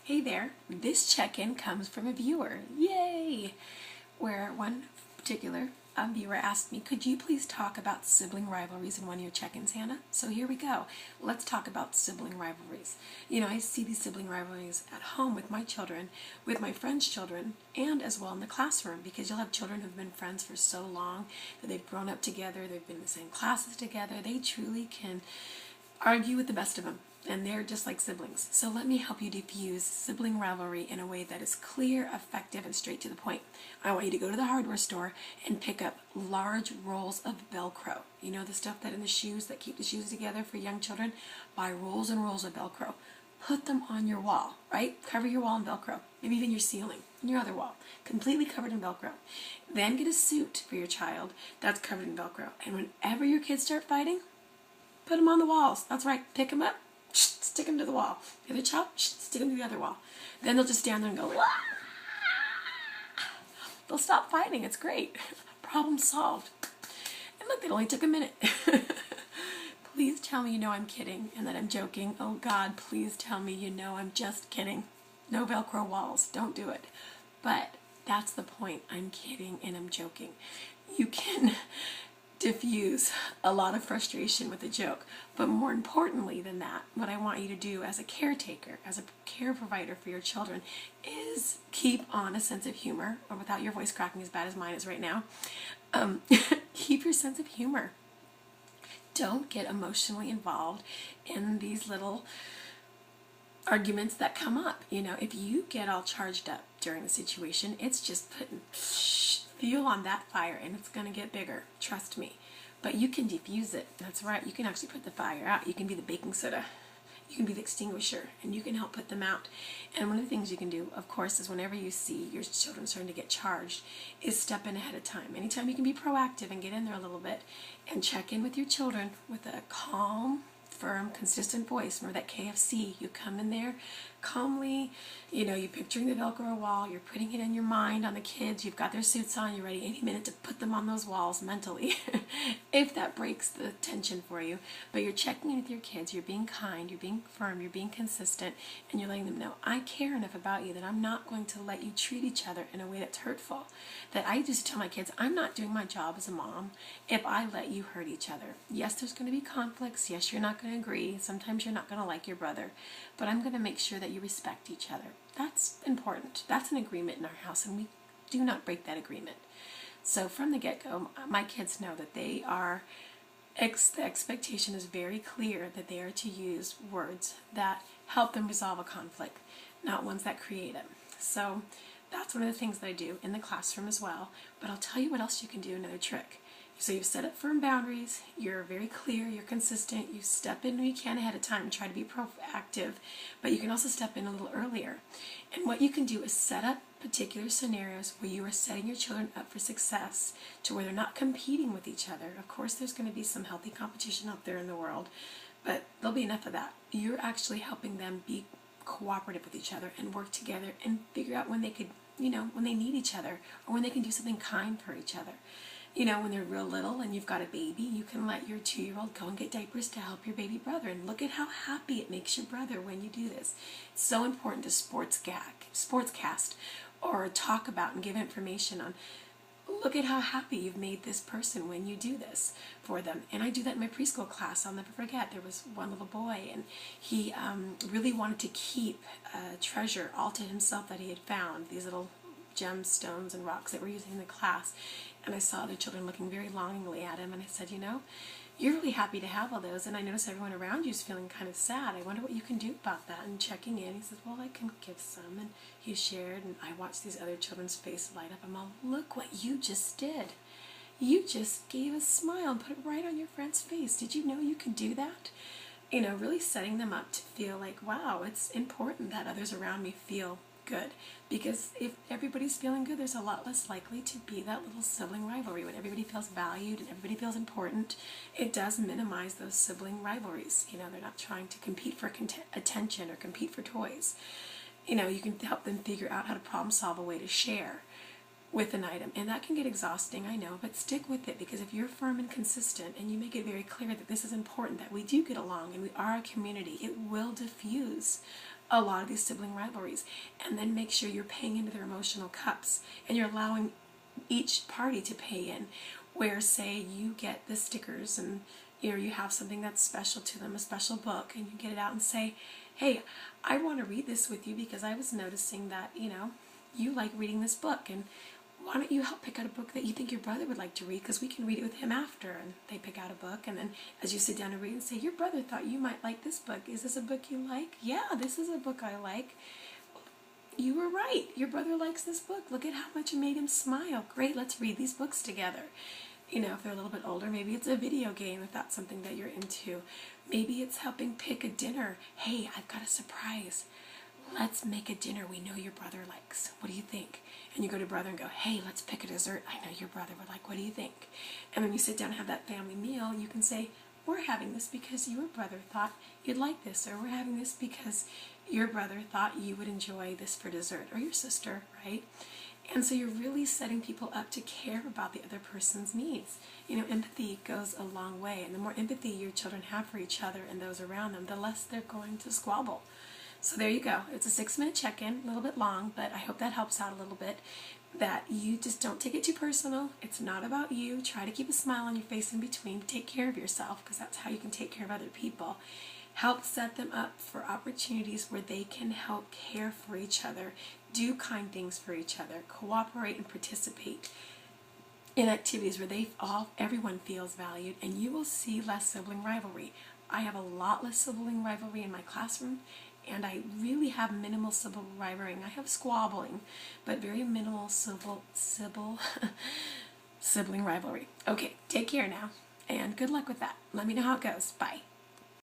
Hey there, this check-in comes from a viewer, yay! Where one particular viewer asked me, could you please talk about sibling rivalries in one of your check-ins, Hannah? So here we go. Let's talk about sibling rivalries. You know, I see these sibling rivalries at home with my children, with my friends' children, and as well in the classroom, because you'll have children who've been friends for so long that they've grown up together, they've been in the same classes together, they truly can argue with the best of them. And they're just like siblings. So let me help you diffuse sibling rivalry in a way that is clear, effective, and straight to the point. I want you to go to the hardware store and pick up large rolls of VELCRO. You know, the stuff that in the shoes that keep the shoes together for young children? Buy rolls and rolls of VELCRO. Put them on your wall, right? Cover your wall in VELCRO. Maybe even your ceiling, and your other wall. Completely covered in VELCRO. Then get a suit for your child that's covered in VELCRO. And whenever your kids start fighting, put them on the walls. That's right. Pick them up. Stick them to the wall. The other child, stick them to the other wall. Then they'll just stand there and go, wah! They'll stop fighting. It's great. Problem solved. And look, it only took a minute. Please tell me you know I'm kidding and that I'm joking. Oh God, please tell me you know I'm just kidding. No VELCRO walls. Don't do it. But that's the point. I'm kidding and I'm joking. You can diffuse a lot of frustration with a joke. But more importantly than that, what I want you to do as a caretaker, as a care provider for your children, is keep on a sense of humor, or without your voice cracking as bad as mine is right now, keep your sense of humor. Don't get emotionally involved in these little arguments that come up. You know, if you get all charged up during the situation, it's just putting fuel on that fire, and it's going to get bigger. Trust me. But you can diffuse it. That's right. You can actually put the fire out. You can be the baking soda. You can be the extinguisher, and you can help put them out. And one of the things you can do, of course, is whenever you see your children starting to get charged, is step in ahead of time. Anytime you can be proactive and get in there a little bit and check in with your children with a calm, firm, consistent voice. Remember that KFC, you come in there calmly, you know, you're picturing the VELCRO wall, you're putting it in your mind on the kids, you've got their suits on, you're ready any minute to put them on those walls mentally, if that breaks the tension for you. But you're checking in with your kids, you're being kind, you're being firm, you're being consistent, and you're letting them know, I care enough about you that I'm not going to let you treat each other in a way that's hurtful. That I used to tell my kids, I'm not doing my job as a mom if I let you hurt each other. Yes, there's going to be conflicts. Yes, you're not going to agree. Sometimes you're not going to like your brother. But I'm going to make sure that you respect each other. That's important. That's an agreement in our house, and we do not break that agreement. So from the get-go, my kids know that they are, the expectation is very clear that they are to use words that help them resolve a conflict, not ones that create it. So that's one of the things that I do in the classroom as well. But I'll tell you what else you can do, another trick. So you've set up firm boundaries, you're very clear, you're consistent, you step in when you can ahead of time and try to be proactive, but you can also step in a little earlier. And what you can do is set up particular scenarios where you are setting your children up for success, to where they're not competing with each other. Of course, there's going to be some healthy competition out there in the world, but there'll be enough of that. You're actually helping them be cooperative with each other and work together and figure out when they could, you know, when they need each other, or when they can do something kind for each other. You know, when they're real little and you've got a baby, you can let your 2-year-old go and get diapers to help your baby brother. And look at how happy it makes your brother when you do this. It's so important to sportscast, or talk about and give information on, look at how happy you've made this person when you do this for them. And I do that in my preschool class. I'll never forget. There was one little boy, and he really wanted to keep a treasure all to himself that he had found, these little gemstones and rocks that we're using in the class. And I saw the children looking very longingly at him, and I said, you know, you're really happy to have all those, and I notice everyone around you is feeling kind of sad. I wonder what you can do about that. And checking in, he says, well, I can give some. And he shared, and I watched these other children's faces light up. I'm all, look what you just did. You just gave a smile and put it right on your friend's face. Did you know you can do that? You know, really setting them up to feel like, wow, it's important that others around me feel good. Because if everybody's feeling good, there's a lot less likely to be that little sibling rivalry. When everybody feels valued and everybody feels important, it does minimize those sibling rivalries. You know, they're not trying to compete for attention or compete for toys. You know, you can help them figure out how to problem solve a way to share with an item. And that can get exhausting, I know, but stick with it, because if you're firm and consistent and you make it very clear that this is important, that we do get along and we are a community, it will diffuse a lot of these sibling rivalries. And then make sure you're paying into their emotional cups and you're allowing each party to pay in, where say you get the stickers and you have something that's special to them, a special book, and you get it out and say, hey, I want to read this with you because I was noticing that you like reading this book, and why don't you help pick out a book that you think your brother would like to read, because we can read it with him after. And they pick out a book, and then as you sit down and read and say, your brother thought you might like this book. Is this a book you like? Yeah, this is a book I like. You were right. Your brother likes this book. Look at how much it made him smile. Great, let's read these books together. If they're a little bit older, maybe it's a video game if that's something that you're into. Maybe it's helping pick a dinner. Hey, I've got a surprise. Let's make a dinner we know your brother likes. What do you think? And you go to brother and go, hey, let's pick a dessert I know your brother would like. What do you think? And when you sit down and have that family meal, you can say, we're having this because your brother thought you'd like this, or we're having this because your brother thought you would enjoy this for dessert, or your sister, right? And so you're really setting people up to care about the other person's needs. Empathy goes a long way, and the more empathy your children have for each other and those around them, the less they're going to squabble. So there you go. It's a 6-minute check-in, a little bit long, but I hope that helps out a little bit, that you just don't take it too personal. It's not about you. Try to keep a smile on your face in between. Take care of yourself, because that's how you can take care of other people. Help set them up for opportunities where they can help care for each other, do kind things for each other, cooperate and participate in activities where everyone feels valued, and you will see less sibling rivalry. I have a lot less sibling rivalry in my classroom, and I really have minimal sibling rivalry. I have squabbling, but very minimal sibling rivalry. Okay, take care now, and good luck with that. Let me know how it goes. Bye.